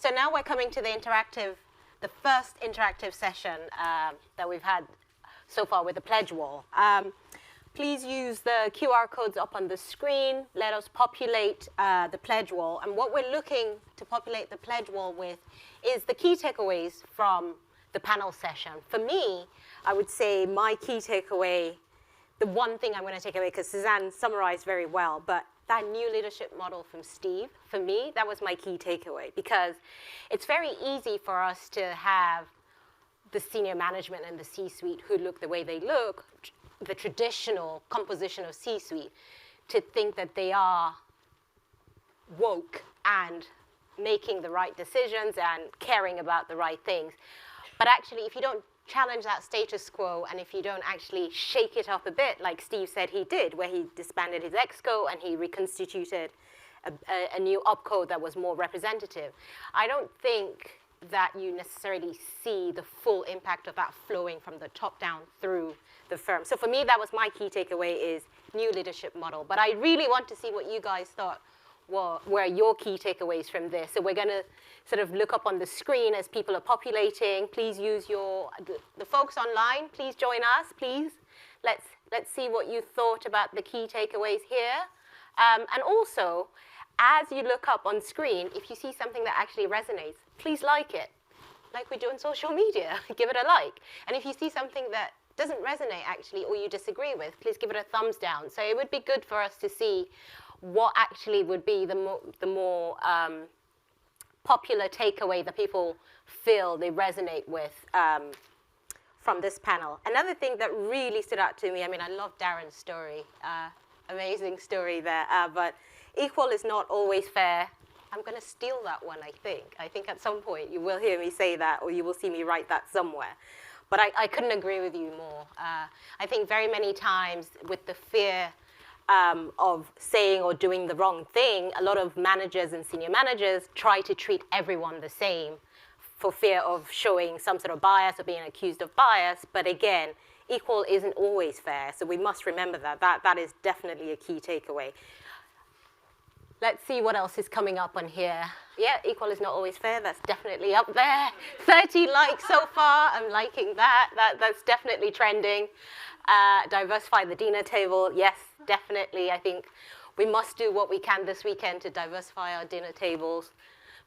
So now we're coming to the first interactive session that we've had so far with the pledge wall. Please use the QR codes up on the screen. Let us populate the pledge wall. And what we're looking to populate the pledge wall with is the key takeaways from the panel session. For me, I would say my key takeaway, the one thing I'm going to take away, because Suzanne summarized very well, but that new leadership model from Steve, for me, that was my key takeaway, because it's very easy for us to have the senior management and the C-suite who look the way they look, the traditional composition of C-suite, to think that they are woke and making the right decisions and caring about the right things. But actually, if you don't challenge that status quo, and if you don't actually shake it up a bit, like Steve said he did, where he disbanded his exco and he reconstituted a new opco that was more representative, I don't think that you necessarily see the full impact of that flowing from the top down through the firm. So for me, that was my key takeaway, is new leadership model. But I really want to see what you guys thought were your key takeaways from this. So we're going to sort of look up on the screen as people are populating. Please use the folks online, please join us, please. Let's see what you thought about the key takeaways here. And also, as you look up on screen, if you see something that actually resonates, please like it, like we do on social media. Give it a like. And if you see something that doesn't resonate actually, or you disagree with, please give it a thumbs down. So it would be good for us to see what actually would be the more popular takeaway that people feel they resonate with from this panel. Another thing that really stood out to me, I mean, I love Darren's story, amazing story there, but equal is not always fair. I'm going to steal that one, I think. I think at some point you will hear me say that, or you will see me write that somewhere. But I couldn't agree with you more. I think very many times with the fear of saying or doing the wrong thing, a lot of managers and senior managers try to treat everyone the same for fear of showing some sort of bias or being accused of bias. But again, equal isn't always fair. So we must remember that. That is definitely a key takeaway. Let's see what else is coming up on here. Yeah, equal is not always fair. That's definitely up there. 30 likes so far. I'm liking that. That's definitely trending. Diversify the dinner table. Yes, definitely. I think we must do what we can this weekend to diversify our dinner tables.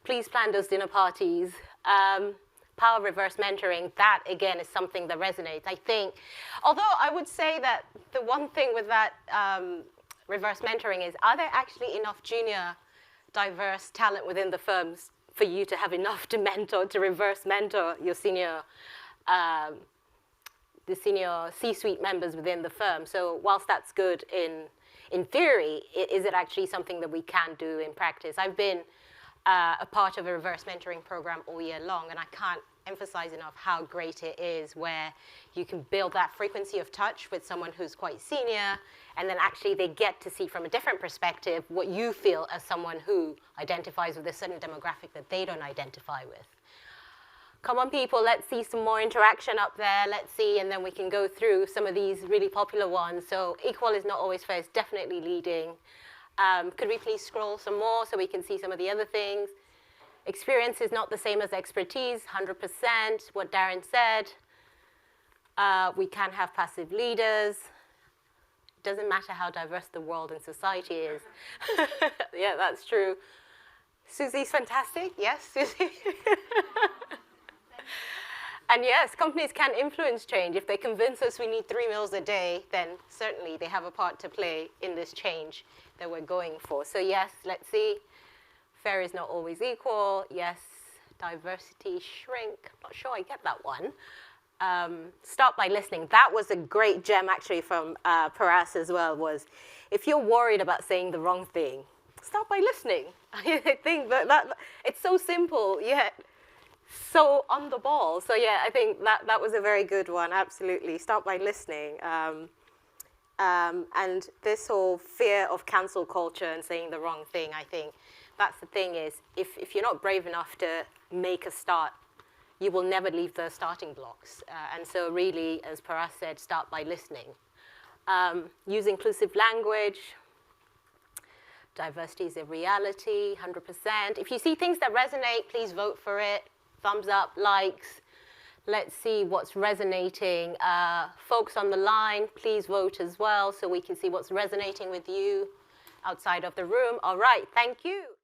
Please plan those dinner parties. Power reverse mentoring, that again is something that resonates. I think, although I would say that the one thing with that reverse mentoring is, are there actually enough junior diverse talent within the firms for you to have enough to mentor, to reverse mentor your senior the senior C-suite members within the firm? So whilst that's good in theory, is it actually something that we can do in practice? I've been a part of a reverse mentoring program all year long, and I can't emphasize enough how great it is where you can build that frequency of touch with someone who's quite senior, and then actually they get to see from a different perspective what you feel as someone who identifies with a certain demographic that they don't identify with. Come on, people, let's see some more interaction up there. Let's see, and then we can go through some of these really popular ones. So equal is not always fair. It's definitely leading. Could we please scroll some more so we can see some of the other things? Experience is not the same as expertise, 100%, what Darren said. We can have passive leaders. It doesn't matter how diverse the world and society is. Yeah, that's true. Susie's fantastic. Yes, Susie. And yes, companies can influence change. If they convince us we need 3 meals a day, then certainly they have a part to play in this change that we're going for. So yes, let's see. Fair is not always equal. Yes, diversity shrink. Not sure I get that one. Start by listening. That was a great gem actually from Paras as well, was if you're worried about saying the wrong thing, start by listening. I think that it's so simple, yet so on the ball. So yeah, I think that was a very good one, absolutely. Start by listening. And this whole fear of cancel culture and saying the wrong thing, I think that's the thing is, if you're not brave enough to make a start, you will never leave the starting blocks. And so really, as Paras said, start by listening. Use inclusive language. Diversity is a reality, 100%. If you see things that resonate, please vote for it. Thumbs up, likes. Let's see what's resonating. Folks on the line, please vote as well so we can see what's resonating with you outside of the room. All right, thank you.